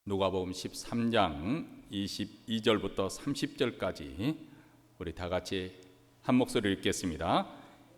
누가복음 13장 22절부터 30절까지 우리 다 같이 한 목소리로 읽겠습니다.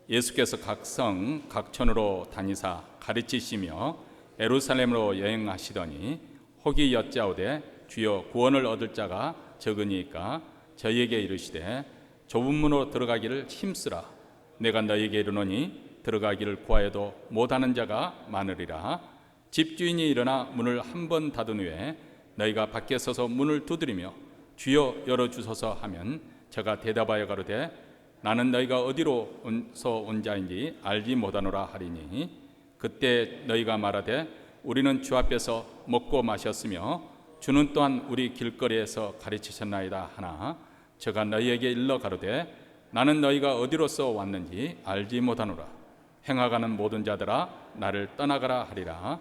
예수께서 각 성, 각 촌으로 다니사 가르치시며 예루살렘으로 여행하시더니 혹이 여짜오되 주여 구원을 얻을 자가 적으니까 저희에게 이르시되 좁은 문으로 들어가기를 힘쓰라. 내가 너희에게 이르노니 들어가기를 구하여도 못하는 자가 많으리라. 집주인이 일어나 문을 한 번 닫은 후에 너희가 밖에 서서 문을 두드리며 주여 열어주소서 하면 저가 대답하여 가로되 나는 너희가 어디로서 온 자인지 알지 못하노라 하리니 그때 너희가 말하되 우리는 주 앞에서 먹고 마셨으며 주는 또한 우리 길거리에서 가르치셨나이다 하나 저가 너희에게 일러 가로되 나는 너희가 어디로서 왔는지 알지 못하노라. 행하가는 모든 자들아 나를 떠나가라 하리라.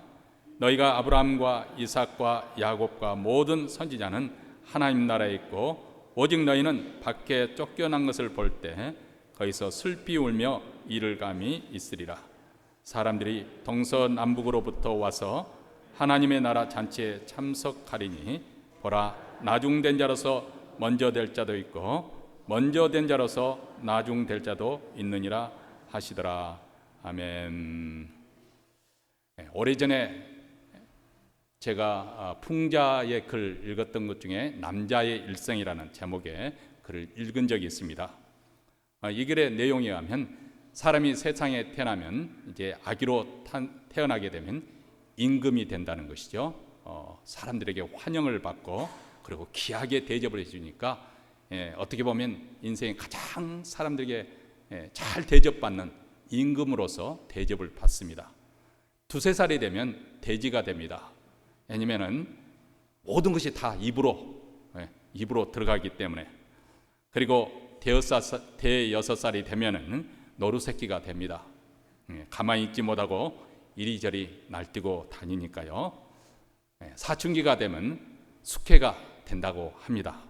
너희가 아브라함과 이삭과 야곱과 모든 선지자는 하나님 나라에 있고 오직 너희는 밖에 쫓겨난 것을 볼 때 거기서 슬피 울며 이를 감이 있으리라. 사람들이 동서남북으로부터 와서 하나님의 나라 잔치에 참석하리니 보라 나중된 자로서 먼저 될 자도 있고 먼저 된 자로서 나중될 자도 있느니라 하시더라. 아멘. 오래전에 제가 풍자의 글 읽었던 것 중에 남자의 일생이라는 제목의 글을 읽은 적이 있습니다. 이 글의 내용에 의하면 사람이 세상에 태어나면 이제 아기로 태어나게 되면 임금이 된다는 것이죠. 사람들에게 환영을 받고 그리고 귀하게 대접을 해주니까 어떻게 보면 인생에 가장 사람들에게 잘 대접받는 임금으로서 대접을 받습니다. 두세 살이 되면 돼지가 됩니다. 왜냐면은 모든 것이 다 입으로 들어가기 때문에. 그리고 대여섯 살이 되면은 노루새끼가 됩니다. 가만히 있지 못하고 이리저리 날뛰고 다니니까요. 사춘기가 되면 숙회가 된다고 합니다.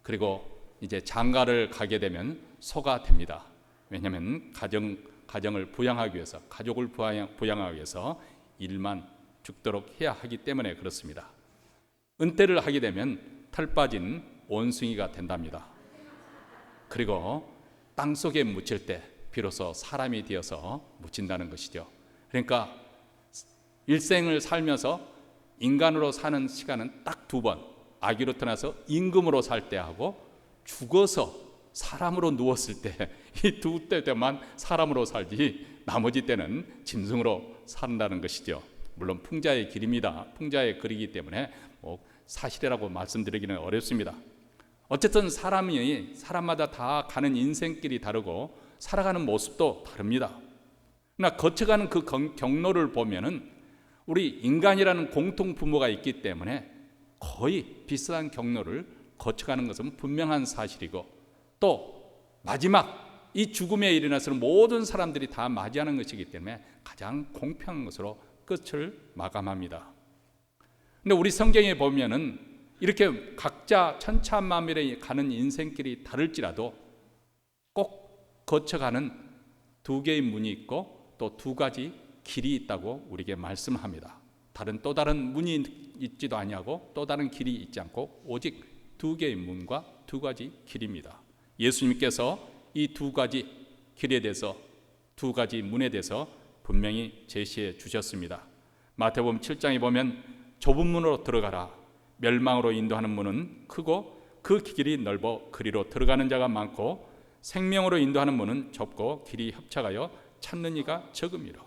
그리고 이제 장가를 가게 되면 소가 됩니다. 왜냐하면 가정을 부양하기 위해서, 가족을 부양하기 위해서 일만 죽도록 해야 하기 때문에 그렇습니다. 은퇴를 하게 되면 털 빠진 원숭이가 된답니다. 그리고 땅속에 묻힐 때 비로소 사람이 되어서 묻힌다는 것이죠. 그러니까 일생을 살면서 인간으로 사는 시간은 딱 두 번, 아기로 태어나서 임금으로 살 때 하고 죽어서 사람으로 누웠을 때 이 두 때만 사람으로 살지 나머지 때는 짐승으로 산다는 것이죠. 물론 풍자의 길입니다. 풍자의 글이기 때문에 사실이라고 말씀드리기는 어렵습니다. 어쨌든 사람마다 다 가는 인생길이 다르고 살아가는 모습도 다릅니다. 그러나 거쳐가는 그 경로를 보면은 우리 인간이라는 공통 부모가 있기 때문에 거의 비슷한 경로를 거쳐가는 것은 분명한 사실이고 또 마지막 이 죽음에 일어나서는 모든 사람들이 다 맞이하는 것이기 때문에 가장 공평한 것으로 끝을 마감합니다. 근데 우리 성경에 보면은 이렇게 각자 천차만별에 가는 인생길이 다를지라도 꼭 거쳐가는 두 개의 문이 있고 또 두 가지 길이 있다고 우리에게 말씀합니다. 또 다른 문이 있지도 아니하고 또 다른 길이 있지 않고 오직 두 개의 문과 두 가지 길입니다. 예수님께서 이 두 가지 길에 대해서 두 가지 문에 대해서 분명히 제시해 주셨습니다. 마태복음 7장에 보면 좁은 문으로 들어가라. 멸망으로 인도하는 문은 크고 그 길이 넓어 그리로 들어가는 자가 많고 생명으로 인도하는 문은 좁고 길이 협착하여 찾는 이가 적음이로.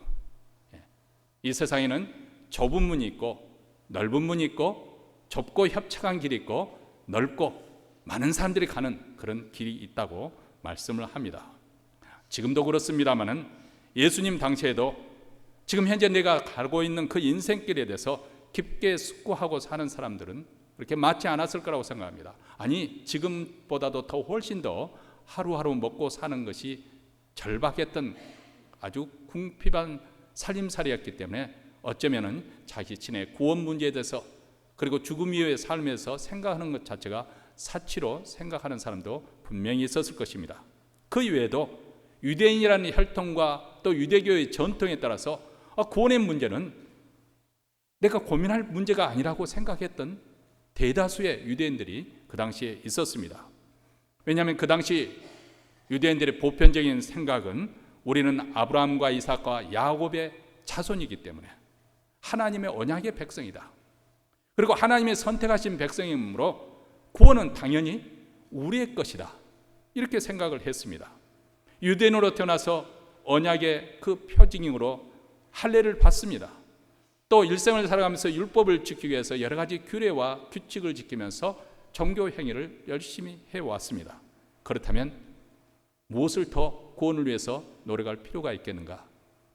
이 세상에는 좁은 문이 있고 넓은 문이 있고 좁고 협착한 길이 있고 넓고 많은 사람들이 가는 그런 길이 있다고 말씀을 합니다. 지금도 그렇습니다마는 예수님 당시에도 지금 현재 내가 가고 있는 그 인생길에 대해서 깊게 숙고하고 사는 사람들은 그렇게 많지 않았을 거라고 생각합니다. 아니 지금보다도 더 훨씬 더 하루하루 먹고 사는 것이 절박했던 아주 궁핍한 살림살이였기 때문에 어쩌면은 자기 자신의 구원 문제에 대해서 그리고 죽음 이후의 삶에서 생각하는 것 자체가 사치로 생각하는 사람도 분명히 있었을 것입니다. 그 이외에도 유대인이라는 혈통과 또 유대교의 전통에 따라서 구원의 문제는 내가 고민할 문제가 아니라고 생각했던 대다수의 유대인들이 그 당시에 있었습니다. 왜냐하면 그 당시 유대인들의 보편적인 생각은 우리는 아브라함과 이삭과 야곱의 자손이기 때문에 하나님의 언약의 백성이다. 그리고 하나님의 선택하신 백성이므로 구원은 당연히 우리의 것이다. 이렇게 생각을 했습니다. 유대인으로 태어나서 언약의 그 표징으로 할례를 받습니다. 또 일생을 살아가면서 율법을 지키기 위해서 여러 가지 규례와 규칙을 지키면서 종교 행위를 열심히 해왔습니다. 그렇다면 무엇을 더 구원을 위해서 노력할 필요가 있겠는가?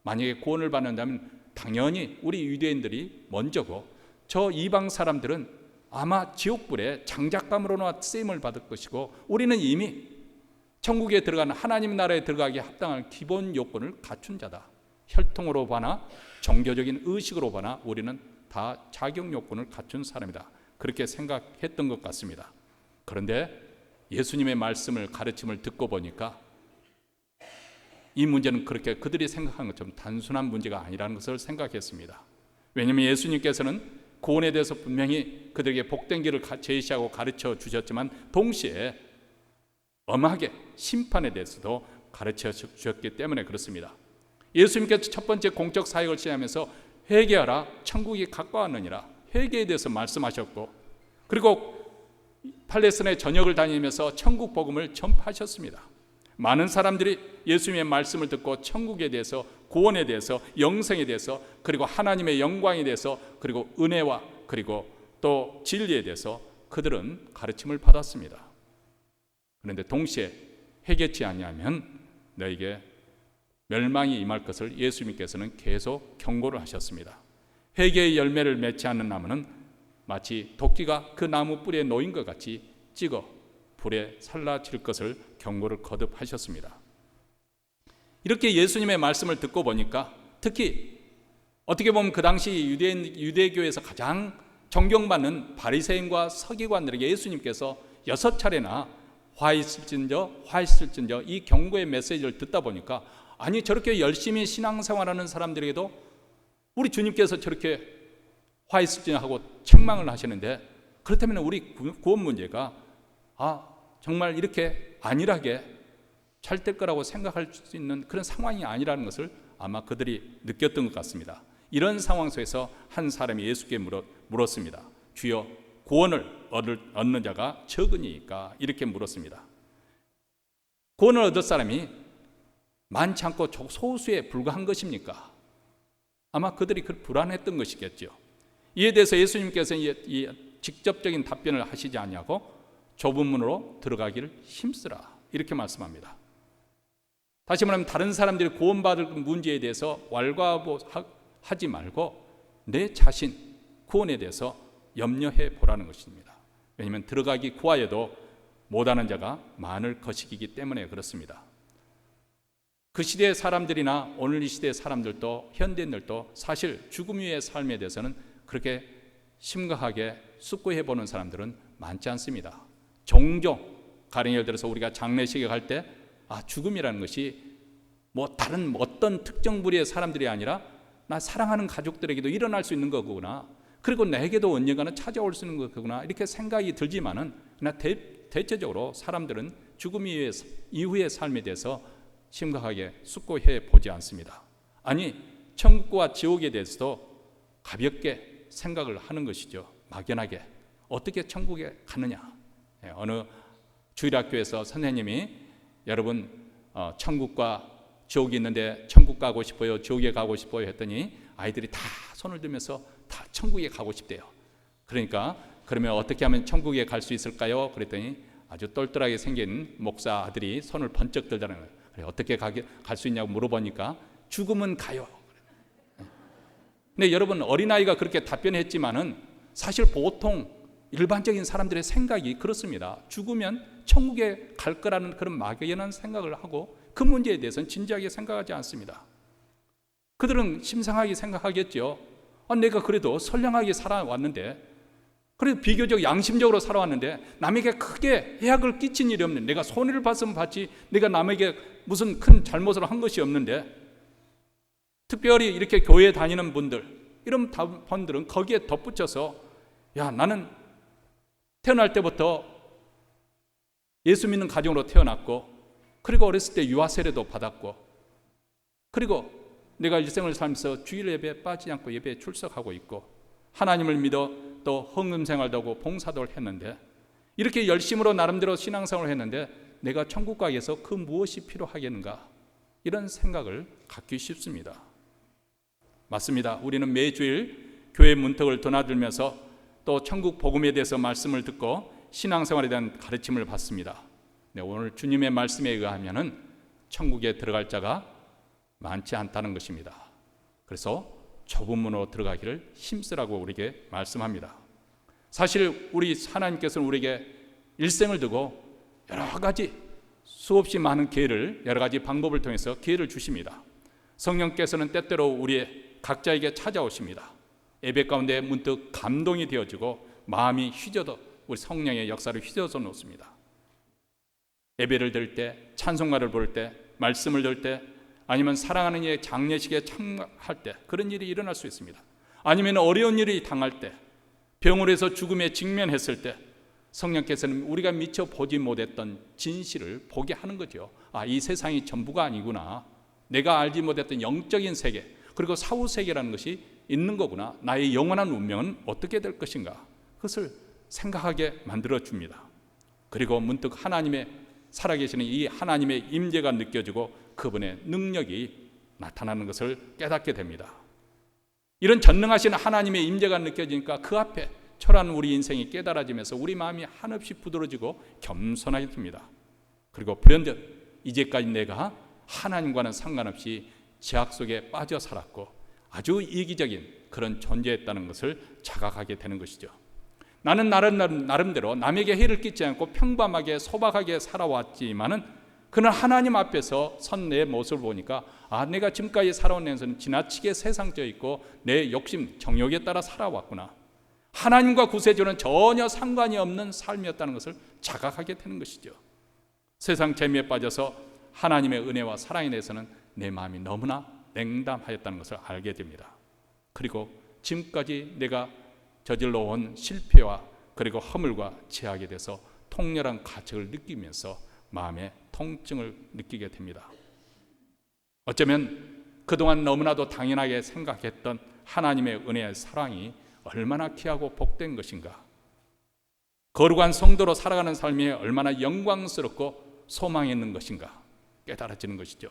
만약에 구원을 받는다면 당연히 우리 유대인들이 먼저고 저 이방 사람들은 아마 지옥불에 장작감으로나 쓰임을 받을 것이고 우리는 이미 천국에 들어가는 하나님 나라에 들어가기에 합당한 기본 요건을 갖춘 자다. 혈통으로 봐나 종교적인 의식으로 봐나 우리는 다 자격 요건을 갖춘 사람이다. 그렇게 생각했던 것 같습니다. 그런데 예수님의 말씀을 가르침을 듣고 보니까 이 문제는 그렇게 그들이 생각한 것처럼 단순한 문제가 아니라는 것을 생각했습니다. 왜냐하면 예수님께서는 구원에 대해서 분명히 그들에게 복된 길을 제시하고 가르쳐 주셨지만 동시에 엄하게 심판에 대해서도 가르쳐 주셨기 때문에 그렇습니다. 예수님께서 첫 번째 공적 사역을 시작하면서 회개하라 천국이 가까웠느니라 회개에 대해서 말씀하셨고 그리고 팔레스타인의 전역을 다니면서 천국 복음을 전파하셨습니다. 많은 사람들이 예수님의 말씀을 듣고 천국에 대해서 구원에 대해서 영생에 대해서 그리고 하나님의 영광에 대해서 그리고 은혜와 그리고 또 진리에 대해서 그들은 가르침을 받았습니다. 그런데 동시에 회개치 아니하면 너에게 멸망이 임할 것을 예수님께서는 계속 경고를 하셨습니다. 회개의 열매를 맺지 않는 나무는 마치 도끼가 그 나무 뿌리에 놓인 것 같이 찍어 불에 살라질 것을 경고를 거듭하셨습니다. 이렇게 예수님의 말씀을 듣고 보니까 특히 어떻게 보면 그 당시 유대교에서 가장 존경받는 바리새인과 서기관들에게 예수님께서 6차례나 화 있을진저 이 경고의 메시지를 듣다 보니까 아니 저렇게 열심히 신앙생활하는 사람들에게도 우리 주님께서 저렇게 화 있을지나 하고 책망을 하시는데 그렇다면 우리 구원 문제가 정말 이렇게 안일하게 잘 될 거라고 생각할 수 있는 그런 상황이 아니라는 것을 아마 그들이 느꼈던 것 같습니다. 이런 상황 속에서 한 사람이 예수께 물었습니다. 주여 구원을 얻는 자가 적으니까 이렇게 물었습니다. 구원을 얻을 사람이 많지 않고 소수에 불과한 것입니까? 아마 그들이 불안했던 것이겠죠. 이에 대해서 예수님께서 이 직접적인 답변을 하시지 않냐고 좁은 문으로 들어가기를 힘쓰라 이렇게 말씀합니다. 다시 말하면 다른 사람들이 구원받을 문제에 대해서 왈가하지 말고 내 자신 구원에 대해서 염려해 보라는 것입니다. 왜냐하면 들어가기 구하여도 못하는 자가 많을 것이기 때문에 그렇습니다. 그 시대의 사람들이나 오늘 이 시대의 사람들도 현대인들도 사실 죽음 위의 삶에 대해서는 그렇게 심각하게 숙고해 보는 사람들은 많지 않습니다. 종종 가령 예를 들어서 우리가 장례식에 갈 때 죽음이라는 것이 뭐 다른 어떤 특정 부류의 사람들이 아니라 나 사랑하는 가족들에게도 일어날 수 있는 거구나. 그리고 내게도 언젠가는 찾아올 수 있는 거구나. 이렇게 생각이 들지만은 그러나 대체적으로 사람들은 죽음 이후의 삶에 대해서 심각하게 숙고해 보지 않습니다. 아니 천국과 지옥에 대해서도 가볍게 생각을 하는 것이죠. 막연하게 어떻게 천국에 가느냐. 어느 주일학교에서 선생님이 여러분 천국과 지옥이 있는데 천국 가고 싶어요? 지옥에 가고 싶어요? 했더니 아이들이 다 손을 들면서 다 천국에 가고 싶대요. 그러니까 그러면 어떻게 하면 천국에 갈 수 있을까요? 그랬더니 아주 똘똘하게 생긴 목사 아들이 손을 번쩍 들다는 거예요. 그래, 어떻게 갈 수 있냐고 물어보니까 죽으면 가요. 근데 여러분 어린아이가 그렇게 답변했지만은 사실 보통 일반적인 사람들의 생각이 그렇습니다. 죽으면 천국에 갈 거라는 그런 막연한 생각을 하고 그 문제에 대해서는 진지하게 생각하지 않습니다. 그들은 심상하게 생각하겠죠. 내가 그래도 선량하게 살아왔는데 그래도 비교적 양심적으로 살아왔는데 남에게 크게 해악을 끼친 일이 없는데 내가 손해를 봤으면 봤지 내가 남에게 무슨 큰 잘못을 한 것이 없는데 특별히 이렇게 교회에 다니는 분들 이런 분들은 거기에 덧붙여서 야, 나는 태어날 때부터 예수 믿는 가정으로 태어났고, 그리고 어렸을 때 유아 세례도 받았고, 그리고 내가 일생을 살면서 주일 예배에 빠지지 않고 예배에 출석하고 있고, 하나님을 믿어 또 헌금 생활도 하고 봉사도 했는데, 이렇게 열심으로 나름대로 신앙생활을 했는데 내가 천국 가기 위해서 그 무엇이 필요하겠는가, 이런 생각을 갖기 쉽습니다. 맞습니다. 우리는 매주일 교회 문턱을 드나들면서 또 천국 복음에 대해서 말씀을 듣고 신앙생활에 대한 가르침을 받습니다. 네, 오늘 주님의 말씀에 의하면은 천국에 들어갈 자가 많지 않다는 것입니다. 그래서 좁은 문으로 들어가기를 힘쓰라고 우리에게 말씀합니다. 사실 우리 하나님께서는 우리에게 일생을 두고 여러 가지 수없이 많은 기회를, 여러 가지 방법을 통해서 기회를 주십니다. 성령께서는 때때로 우리 각자에게 찾아오십니다. 예배 가운데 문득 감동이 되어지고 마음이 휘저도 우리 성령의 역사를 휘저어서 놓습니다. 예배를 드릴 때, 찬송가를 부를 때, 말씀을 들을 때, 아니면 사랑하는 이의 장례식에 참가할 때 그런 일이 일어날 수 있습니다. 아니면 어려운 일이 당할 때, 병으로 해서 죽음에 직면했을 때 성령께서는 우리가 미처 보지 못했던 진실을 보게 하는 거죠. 아, 이 세상이 전부가 아니구나. 내가 알지 못했던 영적인 세계, 그리고 사후 세계라는 것이 있는 거구나. 나의 영원한 운명은 어떻게 될 것인가, 그것을 생각하게 만들어줍니다. 그리고 문득 하나님의 살아계시는 이 하나님의 임재가 느껴지고 그분의 능력이 나타나는 것을 깨닫게 됩니다. 이런 전능하신 하나님의 임재가 느껴지니까 그 앞에 초라한 우리 인생이 깨달아지면서 우리 마음이 한없이 부드러지고 겸손하게 됩니다. 그리고 불현듯 이제까지 내가 하나님과는 상관없이 죄악 속에 빠져 살았고 아주 이기적인 그런 존재였다는 것을 자각하게 되는 것이죠. 나는 나름대로 남에게 해를 끼치지 않고 평범하게 소박하게 살아왔지만은 그는 하나님 앞에서 선 내 모습을 보니까 아, 내가 지금까지 살아온 데서는 지나치게 세상져 있고 내 욕심, 정욕에 따라 살아왔구나. 하나님과 구세주는 전혀 상관이 없는 삶이었다는 것을 자각하게 되는 것이죠. 세상 재미에 빠져서 하나님의 은혜와 사랑에 대해서는 내 마음이 너무나 냉담하였다는 것을 알게 됩니다. 그리고 지금까지 내가 저질러 온 실패와 그리고 허물과 죄악에 대해서 통렬한 가책을 느끼면서 마음의 통증을 느끼게 됩니다. 어쩌면 그동안 너무나도 당연하게 생각했던 하나님의 은혜의 사랑이 얼마나 귀하고 복된 것인가, 거룩한 성도로 살아가는 삶이 얼마나 영광스럽고 소망이 있는 것인가 깨달아지는 것이죠.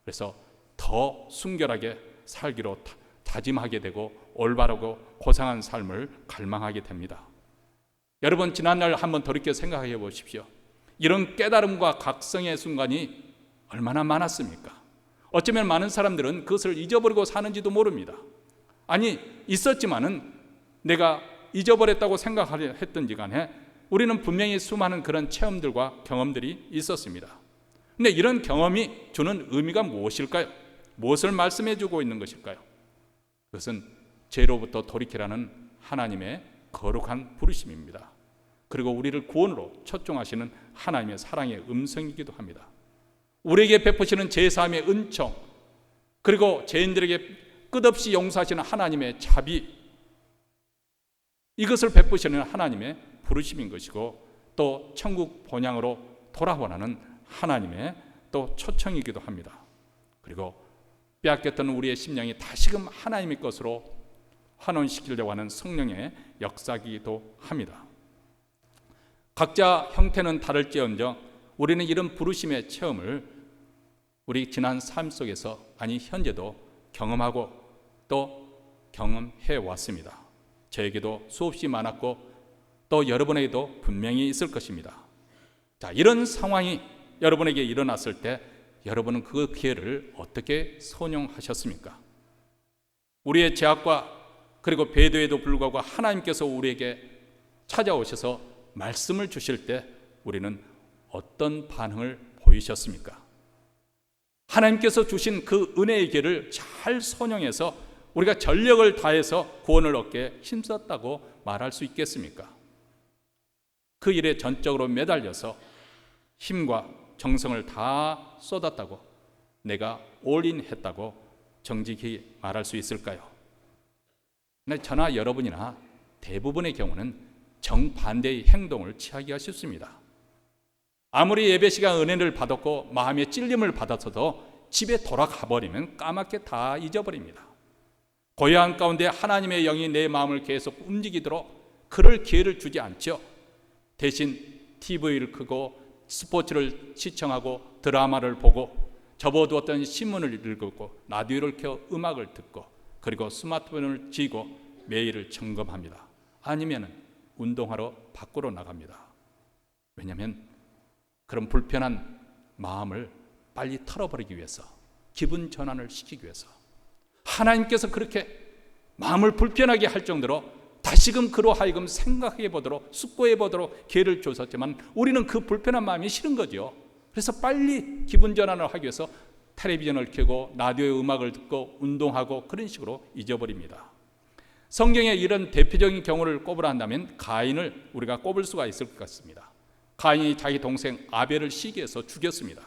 그래서 더 순결하게 살기로 다짐하게 되고 올바르고 고상한 삶을 갈망하게 됩니다. 여러분, 지난날 한번 돌이켜 생각해 보십시오. 이런 깨달음과 각성의 순간이 얼마나 많았습니까? 어쩌면 많은 사람들은 그것을 잊어버리고 사는지도 모릅니다. 아니, 있었지만은 내가 잊어버렸다고 생각했던지 간에 우리는 분명히 수많은 그런 체험들과 경험들이 있었습니다. 근데 이런 경험이 주는 의미가 무엇일까요? 무엇을 말씀해 주고 있는 것일까요? 그것은 죄로부터 돌이키라는 하나님의 거룩한 부르심입니다. 그리고 우리를 구원으로 초청하시는 하나님의 사랑의 음성이기도 합니다. 우리에게 베푸시는 제사함의 은총, 그리고 죄인들에게 끝없이 용서하시는 하나님의 자비, 이것을 베푸시는 하나님의 부르심인 것이고 또 천국 본향으로 돌아보라는 하나님의 또 초청이기도 합니다. 그리고 빼앗겼던 우리의 심령이 다시금 하나님의 것으로 환원시키려고 하는 성령의 역사이기도 합니다. 각자 형태는 다를지언정 우리는 이런 부르심의 체험을 우리 지난 삶 속에서, 아니 현재도 경험하고 또 경험해 왔습니다. 저에게도 수없이 많았고 또 여러분에게도 분명히 있을 것입니다. 자, 이런 상황이 여러분에게 일어났을 때 여러분은 그 기회를 어떻게 선용하셨습니까? 우리의 죄악과 그리고 배도에도 불구하고 하나님께서 우리에게 찾아오셔서 말씀을 주실 때 우리는 어떤 반응을 보이셨습니까? 하나님께서 주신 그 은혜의 길을 잘 선용해서 우리가 전력을 다해서 구원을 얻게 힘썼다고 말할 수 있겠습니까? 그 일에 전적으로 매달려서 힘과 정성을 다 쏟았다고, 내가 올인했다고 정직히 말할 수 있을까요? 근데 저나 여러분이나 대부분의 경우는 정반대의 행동을 취하기가 쉽습니다. 아무리 예배 시간 은혜를 받았고 마음의 찔림을 받았어도 집에 돌아가 버리면 까맣게 다 잊어버립니다. 고요한 가운데 하나님의 영이 내 마음을 계속 움직이도록 그럴 기회를 주지 않죠. 대신 TV를 켜고 스포츠를 시청하고 드라마를 보고 접어두었던 신문을 읽고 라디오를 켜 음악을 듣고 그리고 스마트폰을 쥐고 메일을 점검합니다. 아니면 운동하러 밖으로 나갑니다. 왜냐하면 그런 불편한 마음을 빨리 털어버리기 위해서, 기분 전환을 시키기 위해서. 하나님께서 그렇게 마음을 불편하게 할 정도로 다시금 그로 하여금 생각해 보도록, 숙고해 보도록 기회를 주셨지만 우리는 그 불편한 마음이 싫은 거죠. 그래서 빨리 기분 전환을 하기 위해서 텔레비전을 켜고 라디오의 음악을 듣고 운동하고 그런 식으로 잊어버립니다. 성경에 이런 대표적인 경우를 꼽으라 한다면 가인을 우리가 꼽을 수가 있을 것 같습니다. 가인이 자기 동생 아벨을 시기해서 죽였습니다.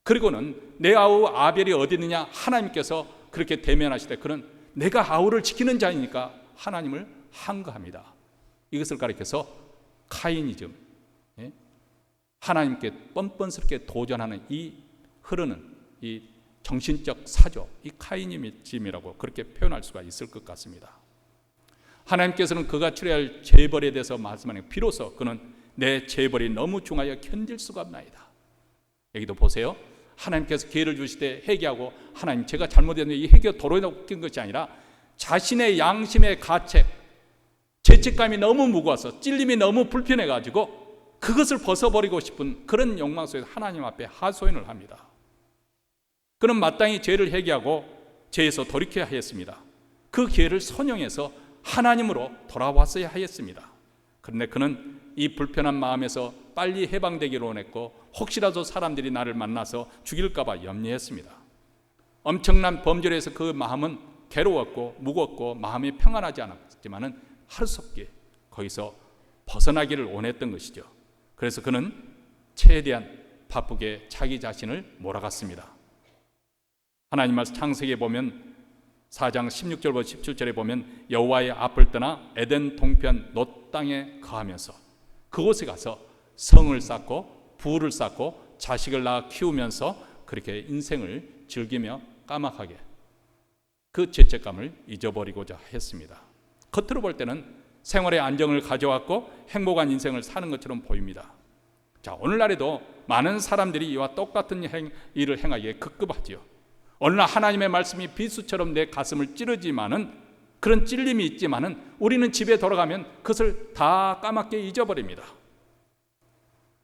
그리고는 내 아우 아벨이 어디 있느냐, 하나님께서 그렇게 대면하시되 그는 내가 아우를 지키는 자이니까 하나님을 항거합니다. 이것을 가리켜서 카이니즘, 하나님께 뻔뻔스럽게 도전하는 이 흐르는 이 정신적 사조, 이 카이니즘이라고 그렇게 표현할 수가 있을 것 같습니다. 하나님께서는 그가 치러야 할 죄벌에 대해서 말씀하니 비로소 그는 내 죄벌이 너무 중하여 견딜 수가 없나이다. 여기도 보세요. 하나님께서 기회를 주실 때 회개하고 하나님 제가 잘못했는데 이 회개가 도로에 웃긴 것이 아니라 자신의 양심의 가책, 죄책감이 너무 무거워서 찔림이 너무 불편해가지고 그것을 벗어버리고 싶은 그런 욕망 속에서 하나님 앞에 하소연을 합니다. 그는 마땅히 죄를 회개하고 죄에서 돌이켜야 하였습니다. 그 기회를 선용해서 하나님으로 돌아왔어야 하였습니다. 그런데 그는 이 불편한 마음에서 빨리 해방되기를 원했고 혹시라도 사람들이 나를 만나서 죽일까 봐 염려했습니다. 엄청난 범죄를 해서 그 마음은 괴로웠고 무겁고 마음이 평안하지 않았지만 하루속히 거기서 벗어나기를 원했던 것이죠. 그래서 그는 최대한 바쁘게 자기 자신을 몰아갔습니다. 하나님 말씀 창세기에 보면 4장 16절부터 17절에 보면 여호와의 앞을 떠나 에덴 동편 롯 땅에 거하면서 그곳에 가서 성을 쌓고 부를 쌓고 자식을 낳아 키우면서 그렇게 인생을 즐기며 까마하게 그 죄책감을 잊어버리고자 했습니다. 겉으로 볼 때는 생활의 안정을 가져왔고 행복한 인생을 사는 것처럼 보입니다. 자, 오늘날에도 많은 사람들이 이와 똑같은 일을 행하기에 급급하지요. 어느 날 하나님의 말씀이 비수처럼 내 가슴을 찌르지만은 그런 찔림이 있지만은 우리는 집에 돌아가면 그것을 다 까맣게 잊어버립니다.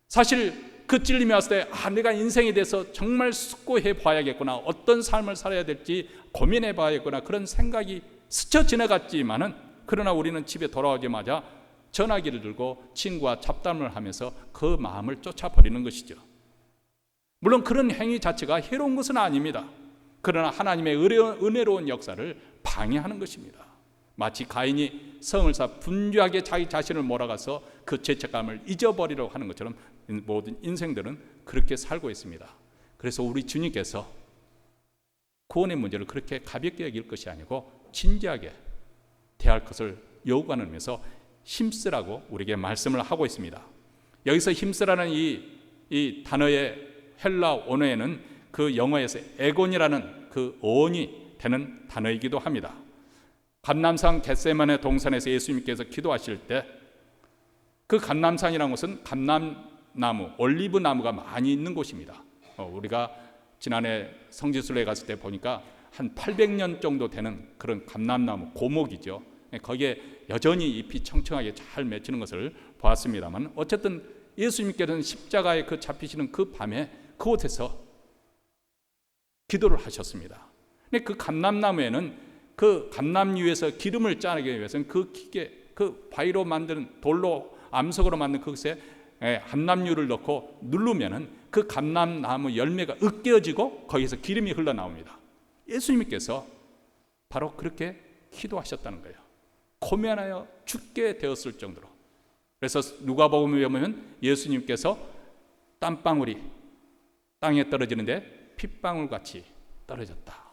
사실 그 찔림이 왔을 때 내가 인생에 대해서 정말 숙고해 봐야겠구나, 어떤 삶을 살아야 될지 고민해 봐야겠구나 그런 생각이 스쳐 지나갔지만은 그러나 우리는 집에 돌아오자마자 전화기를 들고 친구와 잡담을 하면서 그 마음을 쫓아버리는 것이죠. 물론 그런 행위 자체가 해로운 것은 아닙니다. 그러나 하나님의 은혜로운 역사를 방해하는 것입니다. 마치 가인이 성을 쌓아 분주하게 자기 자신을 몰아가서 그 죄책감을 잊어버리려고 하는 것처럼 모든 인생들은 그렇게 살고 있습니다. 그래서 우리 주님께서 구원의 문제를 그렇게 가볍게 여길 것이 아니고 진지하게 대할 것을 요구하는 의미에서 힘쓰라고 우리에게 말씀을 하고 있습니다. 여기서 힘쓰라는 이 단어의 헬라 원어에는 그 영어에서 에곤이라는 그 어원이 되는 단어이기도 합니다. 감람산 겟세마네 동산에서 예수님께서 기도하실 때 그 감람산이라는 것은 감람나무, 올리브 나무가 많이 있는 곳입니다. 우리가 지난해 성지순례에 갔을 때 보니까 한 800년 정도 되는 그런 감람나무 고목이죠. 거기에 여전히 잎이 청청하게 잘 맺히는 것을 보았습니다만 어쨌든 예수님께서는 십자가에 그 잡히시는 그 밤에 그곳에서 기도를 하셨습니다. 근데 그 감람나무에는 그 감람유에서 기름을 짜내기 위해서는 그 기계, 그 바위로 만든 돌로 암석으로 만든 그것에 감람유를 넣고 누르면은 그 감람나무 열매가 으깨어지고 거기서 기름이 흘러나옵니다. 예수님께서 바로 그렇게 기도하셨다는 거예요. 고면하여 죽게 되었을 정도로. 그래서 누가복음에 보면 예수님께서 땀방울이 땅에 떨어지는데 핏방울 같이 떨어졌다.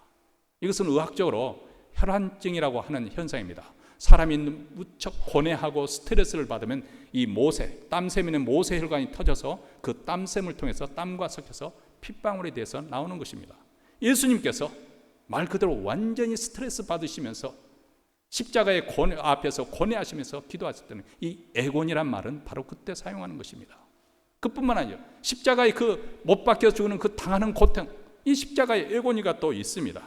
이것은 의학적으로 혈안증이라고 하는 현상입니다. 사람이 무척 고뇌하고 스트레스를 받으면 이 모세, 땀샘 있는 모세 혈관이 터져서 그 땀샘을 통해서 땀과 섞여서 핏방울이 돼서 나오는 것입니다. 예수님께서 말 그대로 완전히 스트레스 받으시면서 십자가의 앞에서 고뇌하시면서 기도하실 때는 이 애곤이란 말은 바로 그때 사용하는 것입니다. 그뿐만 아니라 십자가의 그 못 박혀 죽는 그 당하는 고통, 이 십자가의 애곤이가 또 있습니다.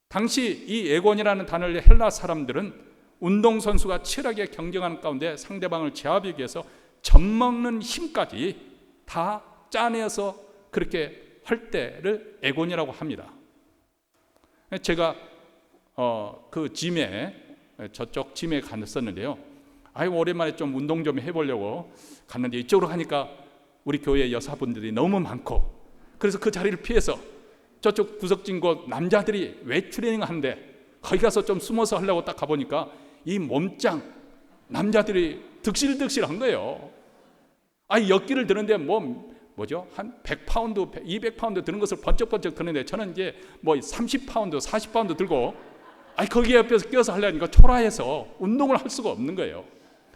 당시 이 애곤이라는 단어를 헬라 사람들은 운동선수가 치열하게 경쟁하는 가운데 상대방을 제압하기 위해서 젖먹는 힘까지 다 짜내어서 그렇게 할 때를 애곤이라고 합니다. 제가 그 짐에, 저쪽 짐에 갔었는데요. 오랜만에 좀 운동 좀 해보려고 갔는데 이쪽으로 가니까 우리 교회 여사분들이 너무 많고, 그래서 그 자리를 피해서 저쪽 구석진 곳 남자들이 웨이트 트레이닝 하는데 거기 가서 좀 숨어서 하려고 딱 가보니까 이 몸짱 남자들이 득실득실한 거예요. 엿기를 드는데 뭐죠? 한 100파운드, 200파운드 드는 것을 번쩍번쩍 드는데 저는 이제 30파운드, 40파운드 들고 거기 옆에서 껴서 하려니까 초라해서 운동을 할 수가 없는 거예요.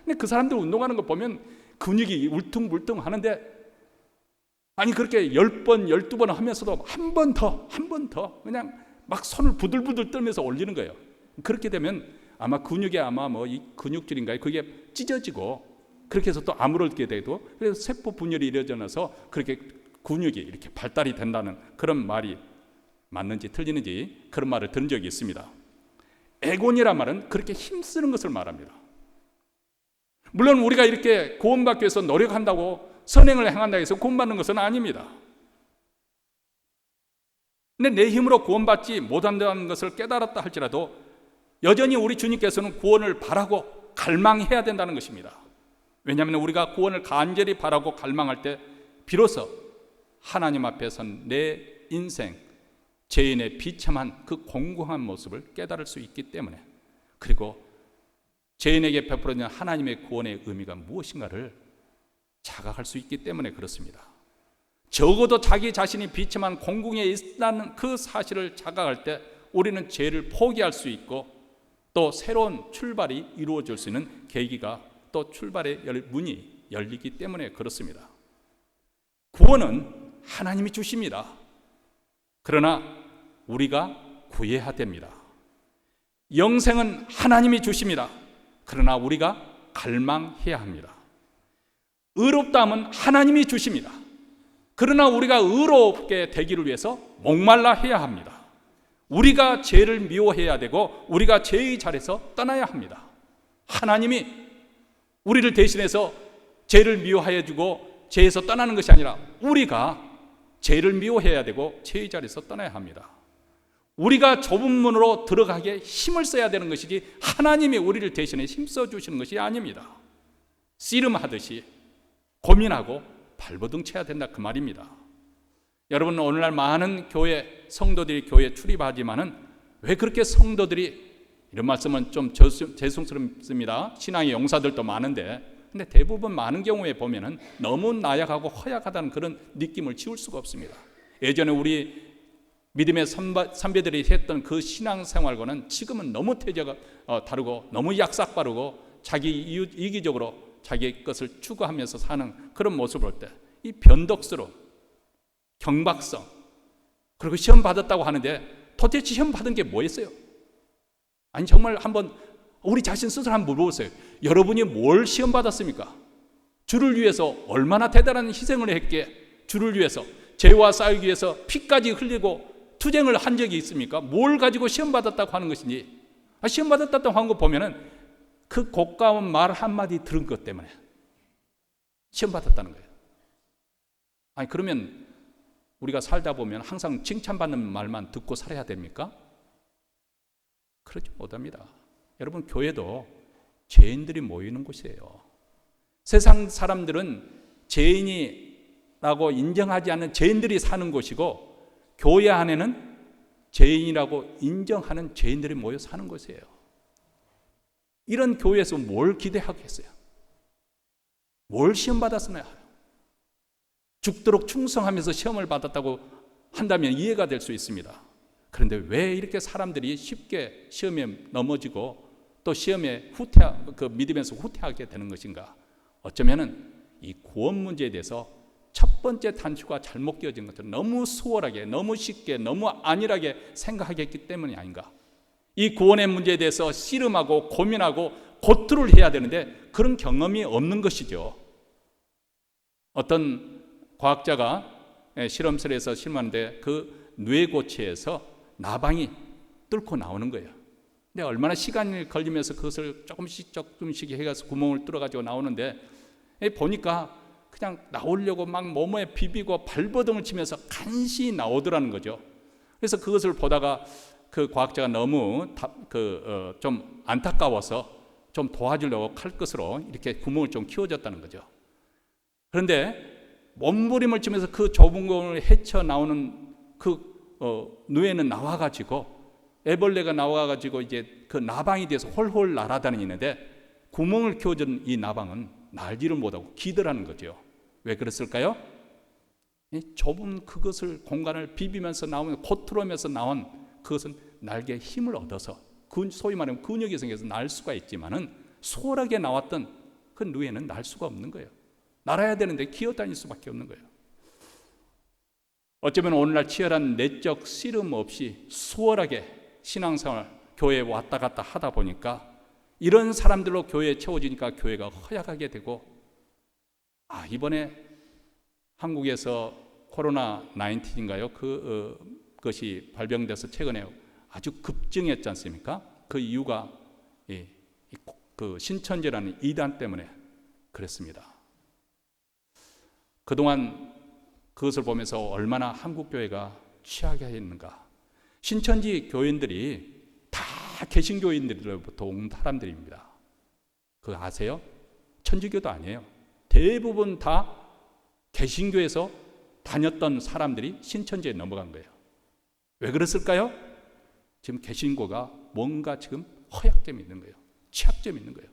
근데 그 사람들 운동하는 거 보면 근육이 울퉁불퉁 하는데 그렇게 10번, 12번 하면서도 한 번 더 그냥 막 손을 부들부들 떨면서 올리는 거예요. 그렇게 되면 아마 근육이 이 근육질인가요? 그게 찢어지고 그렇게 해서 또 아물게 되고, 그래서 세포 분열이 이루어져서 그렇게 근육이 이렇게 발달이 된다는 그런 말이 맞는지 틀리는지 그런 말을 들은 적이 있습니다. 애곤이란 말은 그렇게 힘쓰는 것을 말합니다. 물론 우리가 이렇게 구원받기 위해서 노력한다고 선행을 행한다고 해서 구원받는 것은 아닙니다. 근데 내 힘으로 구원받지 못한다는 것을 깨달았다 할지라도 여전히 우리 주님께서는 구원을 바라고 갈망해야 된다는 것입니다. 왜냐하면 우리가 구원을 간절히 바라고 갈망할 때 비로소 하나님 앞에선 내 인생, 죄인의 비참한 그 공고한 모습을 깨달을 수 있기 때문에, 그리고 죄인에게 베풀어진 하나님의 구원의 의미가 무엇인가를 자각할 수 있기 때문에 그렇습니다. 적어도 자기 자신이 비참한 공궁에 있다는 그 사실을 자각할 때 우리는 죄를 포기할 수 있고 또 새로운 출발이 이루어질 수 있는 계기가, 또 출발의 문이 열리기 때문에 그렇습니다. 구원은 하나님이 주십니다. 그러나 우리가 구해야 됩니다. 영생은 하나님이 주십니다. 그러나 우리가 갈망해야 합니다. 의롭다함은 하나님이 주십니다. 그러나 우리가 의롭게 되기를 위해서 목말라 해야 합니다. 우리가 죄를 미워해야 되고 우리가 죄의 자리에서 떠나야 합니다. 하나님이 우리를 대신해서 죄를 미워하여 주고 죄에서 떠나는 것이 아니라 우리가 죄를 미워해야 되고 죄의 자리에서 떠나야 합니다. 우리가 좁은 문으로 들어가기에 힘을 써야 되는 것이지 하나님이 우리를 대신해 힘써 주시는 것이 아닙니다. 씨름하듯이 고민하고 발버둥 쳐야 된다 그 말입니다. 여러분, 오늘날 많은 교회 성도들이 교회에 출입하지만은 왜 그렇게 성도들이, 이런 말씀은 좀 죄송스럽습니다. 신앙의 용사들도 많은데, 근데 대부분 많은 경우에 보면은 너무 나약하고 허약하다는 그런 느낌을 지울 수가 없습니다. 예전에 우리 믿음의 선배들이 했던 그 신앙생활과는 지금은 너무 태도가 다르고 너무 약삭빠르고 자기 이기적으로 자기의 것을 추구하면서 사는 그런 모습을 볼 때 이 변덕스러움, 경박성, 그리고 시험 받았다고 하는데 도대체 시험 받은 게 뭐였어요? 정말 한번 우리 자신 스스로 한번 물어보세요. 여러분이 뭘 시험 받았습니까? 주를 위해서 얼마나 대단한 희생을 했기에 주를 위해서, 죄와 싸우기 위해서 피까지 흘리고 투쟁을 한 적이 있습니까? 뭘 가지고 시험 받았다고 하는 것인지. 시험 받았다고 하는 거 보면은 그 고가운 말 한마디 들은 것 때문에 시험 받았다는 거예요. 그러면 우리가 살다 보면 항상 칭찬받는 말만 듣고 살아야 됩니까? 그러지 못합니다. 여러분, 교회도 죄인들이 모이는 곳이에요. 세상 사람들은 죄인이라고 인정하지 않는 죄인들이 사는 곳이고, 교회 안에는 죄인이라고 인정하는 죄인들이 모여 사는 곳이에요. 이런 교회에서 뭘 기대하겠어요? 뭘 시험 받았으나? 죽도록 충성하면서 시험을 받았다고 한다면 이해가 될 수 있습니다. 그런데 왜 이렇게 사람들이 쉽게 시험에 넘어지고 또 시험에 믿음에서 후퇴하게 되는 것인가? 어쩌면은 이 구원 문제에 대해서 첫 번째 단추가 잘못 끼워진 것처럼 너무 수월하게, 너무 쉽게, 너무 안일하게 생각하겠기 때문이 아닌가? 이 구원의 문제에 대해서 씨름하고 고민하고 고투를 해야 되는데 그런 경험이 없는 것이죠. 어떤 과학자가 실험실에서 실험하는데 그 뇌고체에서 나방이 뚫고 나오는 거예요. 근데 얼마나 시간이 걸리면서 그것을 조금씩 해가서 구멍을 뚫어가지고 나오는데 보니까 그냥 나오려고 막 몸에 비비고 발버둥을 치면서 간신히 나오더라는 거죠. 그래서 그것을 보다가 그 과학자가 너무 좀 안타까워서 좀 도와주려고 칼끝으로 이렇게 구멍을 좀 키워줬다는 거죠. 그런데 몸부림을 치면서 그 좁은 공을 헤쳐 나오는 뇌에는 나와가지고 애벌레가 나와가지고 이제 그 나방이 돼서 홀홀 날아다니는데 구멍을 키워준 이 나방은 날지를 못하고 기더라는 거죠. 왜 그랬을까요? 좁은 그것을 공간을 비비면서 나오면 고투르면서 나온 그것은 날개에 힘을 얻어서 소위 말하면 근육이 생겨서 날 수가 있지만은 수월하게 나왔던 그 뇌에는 날 수가 없는 거예요. 날아야 되는데 기어다닐 수밖에 없는 거예요. 어쩌면 오늘날 치열한 내적 씨름 없이 수월하게 신앙생활, 교회에 왔다 갔다 하다 보니까 이런 사람들로 교회에 채워지니까 교회가 허약하게 되고 이번에 한국에서 코로나 19인가요? 그것이 발병돼서 최근에 아주 급증했지 않습니까? 그 이유가 그 신천지라는 이단 때문에 그랬습니다. 그동안 그것을 보면서 얼마나 한국교회가 취약했는가. 신천지 교인들이 다 개신교인들로부터 온 사람들입니다. 그거 아세요? 천주교도 아니에요. 대부분 다 개신교에서 다녔던 사람들이 신천지에 넘어간 거예요. 왜 그랬을까요? 지금 개신교가 뭔가 지금 허약점이 있는 거예요. 취약점이 있는 거예요.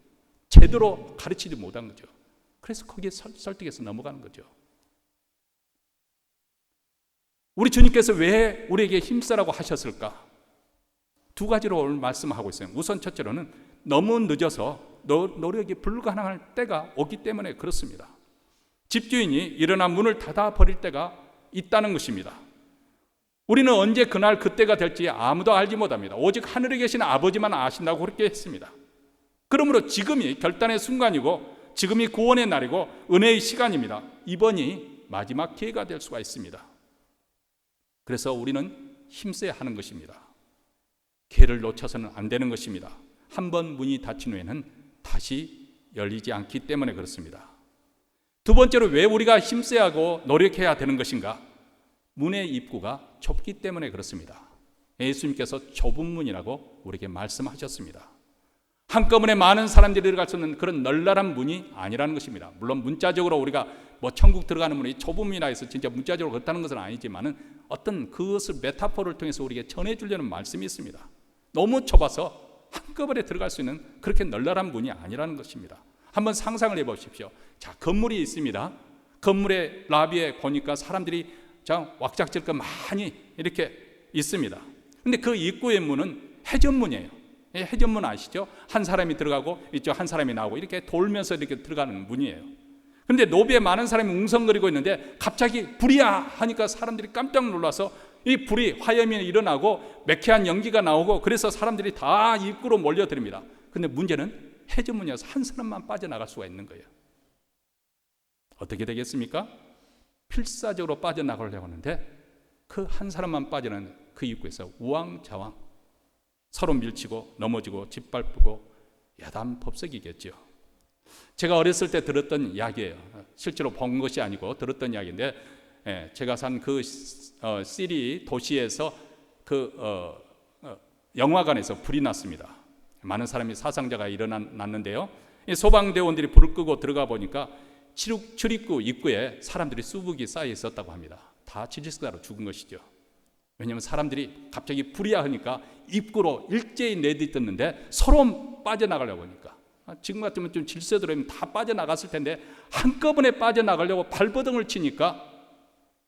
제대로 가르치지 못한 거죠. 그래서 거기에 설득해서 넘어가는 거죠. 우리 주님께서 왜 우리에게 힘쓰라고 하셨을까? 두 가지로 오늘 말씀하고 있어요. 우선 첫째로는 너무 늦어서 노력이 불가능할 때가 오기 때문에 그렇습니다. 집주인이 일어나 문을 닫아버릴 때가 있다는 것입니다. 우리는 언제 그날 그때가 될지 아무도 알지 못합니다. 오직 하늘에 계신 아버지만 아신다고 그렇게 했습니다. 그러므로 지금이 결단의 순간이고 지금이 구원의 날이고 은혜의 시간입니다. 이번이 마지막 기회가 될 수가 있습니다. 그래서 우리는 힘써야 하는 것입니다. 기회를 놓쳐서는 안 되는 것입니다. 한 번 문이 닫힌 후에는 다시 열리지 않기 때문에 그렇습니다. 두 번째로 왜 우리가 힘써야 하고 노력해야 되는 것인가? 문의 입구가 좁기 때문에 그렇습니다. 예수님께서 좁은 문이라고 우리에게 말씀하셨습니다. 한꺼번에 많은 사람들이 들어갈 수 있는 그런 널널한 문이 아니라는 것입니다. 물론 문자적으로 우리가 천국 들어가는 문이 좁은 문이라 해서 진짜 문자적으로 그렇다는 것은 아니지만은 어떤 그것을 메타포를 통해서 우리에게 전해주려는 말씀이 있습니다. 너무 좁아서 한꺼번에 들어갈 수 있는 그렇게 널널한 문이 아니라는 것입니다. 한번 상상을 해보십시오. 자, 건물이 있습니다. 건물의 라비에 보니까 사람들이 왁작질 것 많이 이렇게 있습니다. 근데 그 입구의 문은 회전문이에요. 회전문 아시죠? 한 사람이 들어가고 이쪽 한 사람이 나오고 이렇게 돌면서 이렇게 들어가는 문이에요. 그런데 노비에 많은 사람이 웅성거리고 있는데 갑자기 불이야 하니까 사람들이 깜짝 놀라서 이 불이 화염이 일어나고 매캐한 연기가 나오고 그래서 사람들이 다 입구로 몰려듭니다. 그런데 문제는 회전문이어서 한 사람만 빠져나갈 수가 있는 거예요. 어떻게 되겠습니까? 필사적으로 빠져나가려고 하는데 그 한 사람만 빠져나가는 그 입구에서 우왕좌왕 서로 밀치고 넘어지고 짓밟고 야단법석이겠죠. 제가 어렸을 때 들었던 이야기예요. 실제로 본 것이 아니고 들었던 이야기인데 제가 산 그 시리 도시에서 영화관에서 불이 났습니다. 많은 사람이 사상자가 일어났는데요. 소방대원들이 불을 끄고 들어가 보니까 출입구 입구에 사람들이 수북이 쌓여 있었다고 합니다. 다 질식사로 죽은 것이죠. 왜냐하면 사람들이 갑자기 불이야 하니까 입구로 일제히 내딛었는데 서로 빠져나가려고 하니까 지금 같으면 좀 질서대로 다 빠져나갔을 텐데 한꺼번에 빠져나가려고 발버둥을 치니까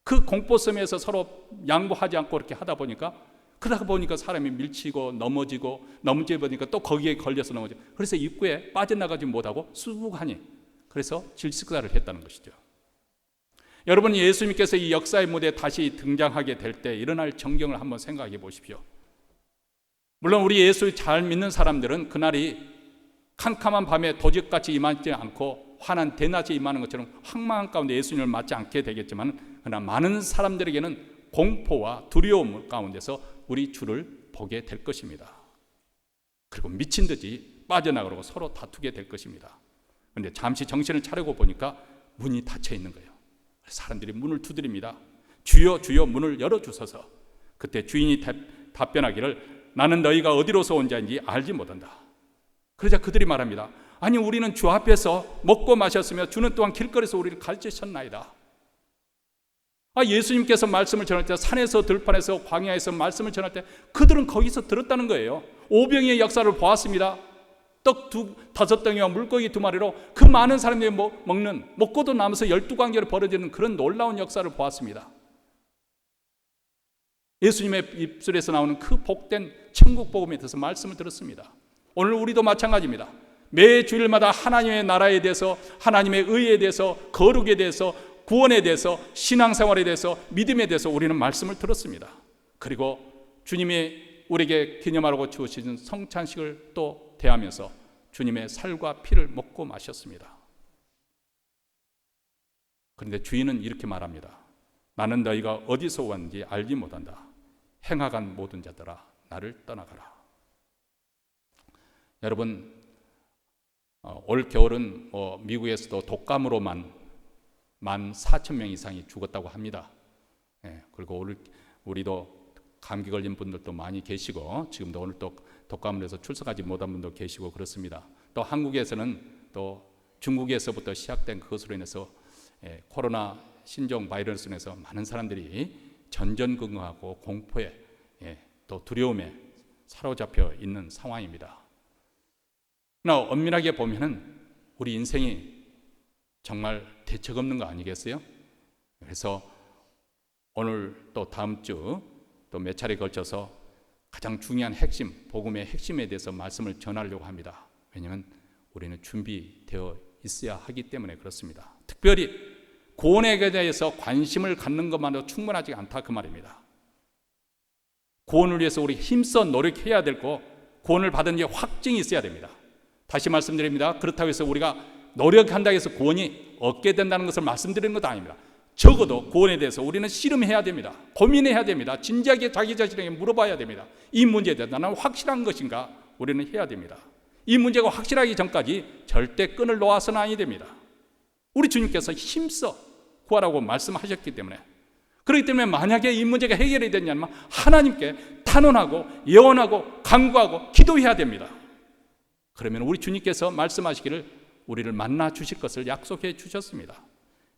그 공포섬에서 서로 양보하지 않고 이렇게 하다 보니까 그러다 보니까 사람이 밀치고 넘어지고 보니까 또 거기에 걸려서 넘어지고, 그래서 입구에 빠져나가지 못하고 수북하니 그래서 질식사를 했다는 것이죠. 여러분, 예수님께서 이 역사의 무대에 다시 등장하게 될 때 일어날 전경을 한번 생각해 보십시오. 물론 우리 예수 잘 믿는 사람들은 그날이 캄캄한 밤에 도적같이 임하지 않고 환한 대낮에 임하는 것처럼 황망한 가운데 예수님을 맞지 않게 되겠지만, 그러나 많은 사람들에게는 공포와 두려움 가운데서 우리 주를 보게 될 것입니다. 그리고 미친 듯이 빠져나가고 서로 다투게 될 것입니다. 그런데 잠시 정신을 차리고 보니까 문이 닫혀 있는 거예요. 사람들이 문을 두드립니다. 주여 주여 문을 열어주소서. 그때 주인이 답변하기를 나는 너희가 어디로서 온 자인지 알지 못한다. 그러자 그들이 말합니다. 아니, 우리는 주 앞에서 먹고 마셨으며 주는 또한 길거리에서 우리를 가르치셨나이다. 예수님께서 말씀을 전할 때, 산에서 들판에서 광야에서 말씀을 전할 때 그들은 거기서 들었다는 거예요. 오병이의 역사를 보았습니다. 떡 5덩이와 물고기 2마리로 그 많은 사람들이 먹고도 남아서 12관계로 벌어지는 그런 놀라운 역사를 보았습니다. 예수님의 입술에서 나오는 그 복된 천국 복음에 대해서 말씀을 들었습니다. 오늘 우리도 마찬가지입니다. 매 주일마다 하나님의 나라에 대해서, 하나님의 의에 대해서, 거룩에 대해서, 구원에 대해서, 신앙생활에 대해서, 믿음에 대해서 우리는 말씀을 들었습니다. 그리고 주님이 우리에게 기념하라고 주시는 성찬식을 또 대하면서 주님의 살과 피를 먹고 마셨습니다. 그런데 주인은 이렇게 말합니다. 나는 너희가 어디서 왔는지 알지 못한다. 행하간 모든 자들아 나를 떠나가라. 여러분, 올 겨울은 미국에서도 독감으로만 14,000명 이상이 죽었다고 합니다. 그리고 우리도 감기 걸린 분들도 많이 계시고, 지금도 오늘 또 독감을 해서 출석하지 못한 분도 계시고 그렇습니다. 또 한국에서는 또 중국에서부터 시작된 그것으로 인해서 코로나 신종 바이러스로 인해서 많은 사람들이 전전긍긍하고 공포에 또 두려움에 사로잡혀 있는 상황입니다. 그러나 엄밀하게 보면은 우리 인생이 정말 대책 없는 거 아니겠어요? 그래서 오늘 또 다음 주 또 몇 차례 걸쳐서 가장 중요한 핵심, 복음의 핵심에 대해서 말씀을 전하려고 합니다. 왜냐하면 우리는 준비되어 있어야 하기 때문에 그렇습니다. 특별히 구원에 대해서 관심을 갖는 것만으로 충분하지 않다, 그 말입니다. 구원을 위해서 우리 힘써 노력해야 되고, 구원을 받은 게 확증이 있어야 됩니다. 다시 말씀드립니다. 그렇다고 해서 우리가 노력한다고 해서 구원이 얻게 된다는 것을 말씀드리는 것도 아닙니다. 적어도 구원에 대해서 우리는 씨름해야 됩니다. 고민해야 됩니다. 진지하게 자기 자신에게 물어봐야 됩니다. 이 문제에 대해서 나는 확실한 것인가 우리는 해야 됩니다. 이 문제가 확실하기 전까지 절대 끈을 놓아서는 아니 됩니다. 우리 주님께서 힘써 구하라고 말씀하셨기 때문에, 그렇기 때문에 만약에 이 문제가 해결이 되냐면 하나님께 탄원하고 예언하고 간구하고 기도해야 됩니다. 그러면 우리 주님께서 말씀하시기를 우리를 만나 주실 것을 약속해 주셨습니다.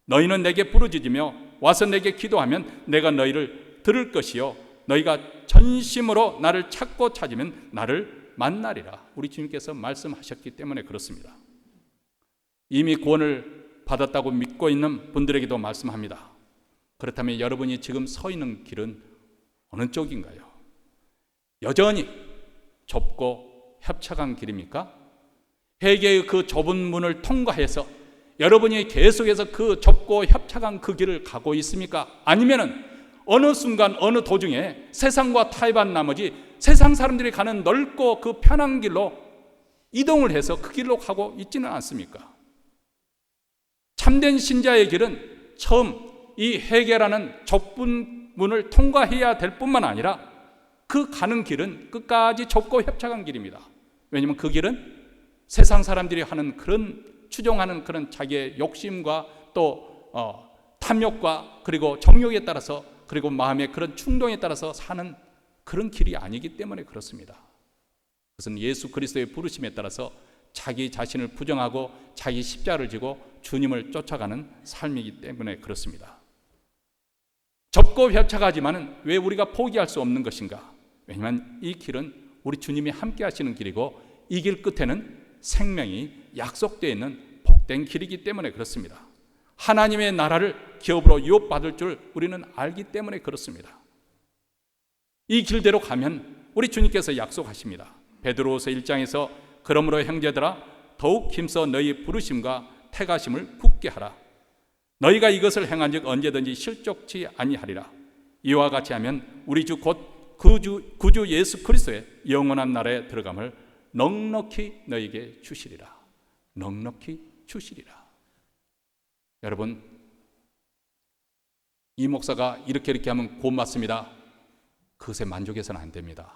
너희는 내게 부르짖으며 와서 내게 기도하면 내가 너희를 들을 것이요 너희가 전심으로 나를 찾고 찾으면 나를 만나리라. 우리 주님께서 말씀하셨기 때문에 그렇습니다. 이미 구원을 받았다고 믿고 있는 분들에게도 말씀합니다. 그렇다면 여러분이 지금 서 있는 길은 어느 쪽인가요? 여전히 좁고 협착한 길입니까? 회개의 그 좁은 문을 통과해서 여러분이 계속해서 그 좁고 협착한 그 길을 가고 있습니까? 아니면은 어느 순간 어느 도중에 세상과 타협한 나머지 세상 사람들이 가는 넓고 그 편한 길로 이동을 해서 그 길로 가고 있지는 않습니까? 참된 신자의 길은 처음 이 회개라는 좁은 문을 통과해야 될 뿐만 아니라 그 가는 길은 끝까지 좁고 협착한 길입니다. 왜냐하면 그 길은 세상 사람들이 하는 그런 추종하는 그런 자기의 욕심과 또 탐욕과 그리고 정욕에 따라서, 그리고 마음의 그런 충동에 따라서 사는 그런 길이 아니기 때문에 그렇습니다. 그것은 예수 그리스도의 부르심에 따라서 자기 자신을 부정하고 자기 십자가를 지고 주님을 쫓아가는 삶이기 때문에 그렇습니다. 좁고 협착하지만은 왜 우리가 포기할 수 없는 것인가? 왜냐하면 이 길은 우리 주님이 함께 하시는 길이고, 이 길 끝에는 생명이 약속되어 있는 복된 길이기 때문에 그렇습니다. 하나님의 나라를 기업으로 유업받을 줄 우리는 알기 때문에 그렇습니다. 이 길대로 가면 우리 주님께서 약속하십니다. 베드로후서 1장에서 그러므로 형제들아 더욱 힘써 너희 부르심과 택하심을 굳게 하라. 너희가 이것을 행한즉 언제든지 실족치 아니하리라. 이와 같이 하면 우리 주 곧 구주 예수 그리스도의 영원한 나라에 들어감을 넉넉히 너희에게 주시리라. 넉넉히 주시리라. 여러분, 이 목사가 이렇게 하면 고맙습니다. 그것에 만족해서는 안 됩니다.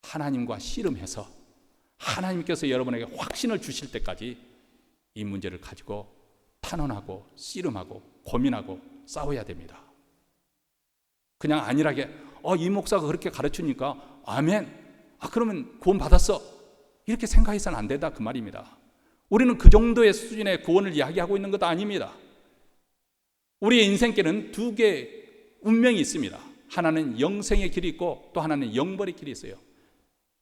하나님과 씨름해서 하나님께서 여러분에게 확신을 주실 때까지 이 문제를 가지고 탄원하고 씨름하고 고민하고 싸워야 됩니다. 그냥 안일하게 이 목사가 그렇게 가르치니까 아멘, 그러면 구원 받았어, 이렇게 생각해서는 안 된다, 그 말입니다. 우리는 그 정도의 수준의 구원을 이야기하고 있는 것도 아닙니다. 우리의 인생길은 두 개의 운명이 있습니다. 하나는 영생의 길이 있고 또 하나는 영벌의 길이 있어요.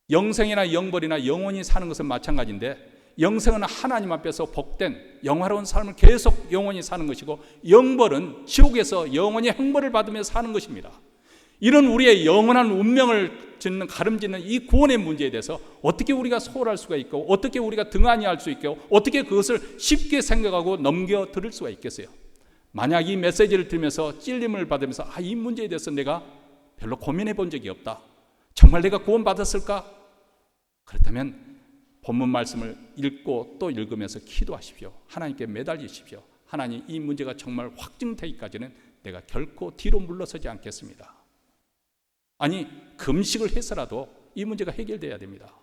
영생이나 영벌이나 영원히 사는 것은 마찬가지인데, 영생은 하나님 앞에서 복된 영화로운 삶을 계속 영원히 사는 것이고, 영벌은 지옥에서 영원히 형벌을 받으며 사는 것입니다. 이런 우리의 영원한 운명을 짓는 가름짓는 이 구원의 문제에 대해서 어떻게 우리가 소홀할 수가 있고, 어떻게 우리가 등한히 할 수 있고, 어떻게 그것을 쉽게 생각하고 넘겨들을 수가 있겠어요? 만약 이 메시지를 들으면서 찔림을 받으면서 이 문제에 대해서 내가 별로 고민해 본 적이 없다, 정말 내가 구원받았을까? 그렇다면 본문 말씀을 읽고 또 읽으면서 기도하십시오. 하나님께 매달리십시오. 하나님, 이 문제가 정말 확증되기까지는 내가 결코 뒤로 물러서지 않겠습니다. 아니, 금식을 해서라도 이 문제가 해결돼야 됩니다.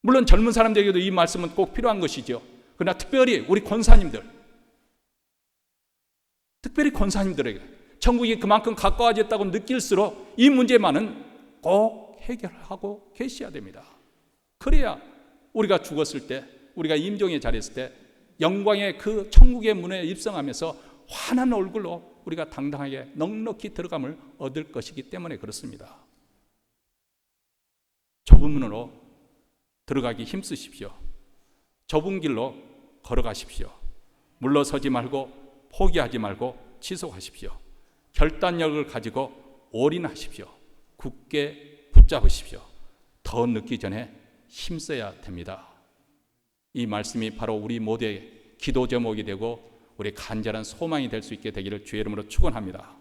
물론 젊은 사람들에게도 이 말씀은 꼭 필요한 것이죠. 그러나 특별히 우리 권사님들에게 천국이 그만큼 가까워졌다고 느낄수록 이 문제만은 꼭 해결하고 계셔야 됩니다. 그래야 우리가 죽었을 때, 우리가 임종의 자리에 있을 때 영광의 그 천국의 문에 입성하면서 환한 얼굴로 우리가 당당하게 넉넉히 들어감을 얻을 것이기 때문에 그렇습니다. 좁은 문으로 들어가기 힘쓰십시오. 좁은 길로 걸어가십시오. 물러서지 말고 포기하지 말고 지속하십시오. 결단력을 가지고 올인하십시오. 굳게 붙잡으십시오. 더 늦기 전에 힘써야 됩니다. 이 말씀이 바로 우리 모두의 기도 제목이 되고 우리 간절한 소망이 될 수 있게 되기를 주의 이름으로 축원합니다.